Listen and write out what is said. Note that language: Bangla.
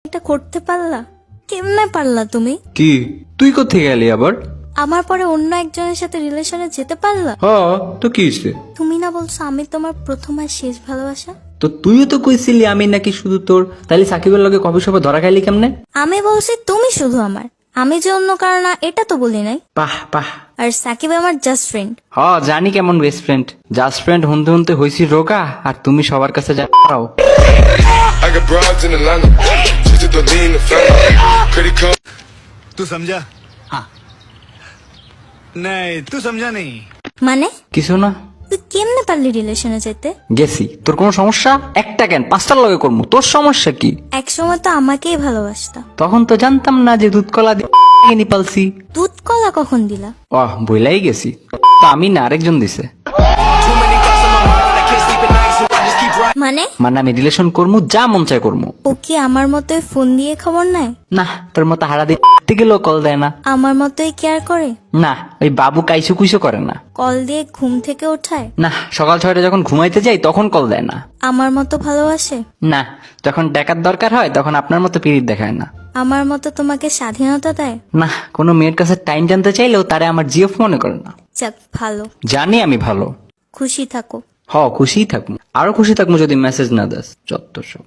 এটা করতে পারলা? কেমনে পারলা তুমি? কি তুই কোথায় গেলি আবার? আমার পরে অন্য একজনের সাথে রিলেশনে যেতে পারলা? তো কি হইছে? তুমি না বলছো আমি তোমার প্রথম আর শেষ ভালোবাসা? তো তুইও তো কইছিলি আমি নাকি শুধু তোর, তাইলে সাকিবের লগে কফি শপে ধরা খাইলি কেমনে? আমি বলছি তুমি শুধু আমার, আমি যে অন্য কারো না এটা তো বলি নাই। বাহ বাহ। আর সাকিব আমার জাস্ট ফ্রেন্ড। জানি কেমন বেস্ট ফ্রেন্ড। জাস্ট ফ্রেন্ড হুনতে হুনতে হইছি রোগা, আর তুমি সবার কাছে যাও। I got broads in Atlanta. Just to lean the family. Credit card. तू समझा? हाँ नहीं तू समझा नहीं। মানে কিছু না, তুই কেমনে পারলি রিলেশনে যেতে? গেছি। তোর কোনো সমস্যা? একটা কেন 5টার লগে করবো, তোর সমস্যা কি? এক সময় তো আমাকেই ভালোবাসতা। তখন তো জানতাম না যে দুধ কলা দিয়ে নিপালছি। দুধ কলা কখন দিলা? বইলাই গেছি। তো আমি না, আরেকজন দিছে। মানে আমি রিলেশন করবো, যা মন চায় করবো। ও কি আমার মতোই ফোন দিয়ে খবর নেয়? না, তোর মতো হারা দিতে গেলেও কল দেয় না। আমার মতোই কেয়ার করে? না, ওই বাবু কাইসু কুইসু করে না। কল দিয়ে ঘুম থেকে ওঠায়? না, সকাল 6টায় যখন ঘুমাইতে যাই তখন কল দেয় না। আমার মতো ভালোবাসে? না, যখন টাকার দরকার হয় তখন আপনার মতো পিরিত দেখায় না। আমার মতো তোমাকে স্বাধীনতা দেয়? না, কোনো মেয়ের কাছে টাইম জানতে চাইলেও তারে আমার জিএফ মনে করে না। যাক ভালো, জানি আমি ভালো। খুশি থাকো। খুশিই থাকবো, আরো খুশি থাকবো যদি মেসেজ না দাস। যত সব।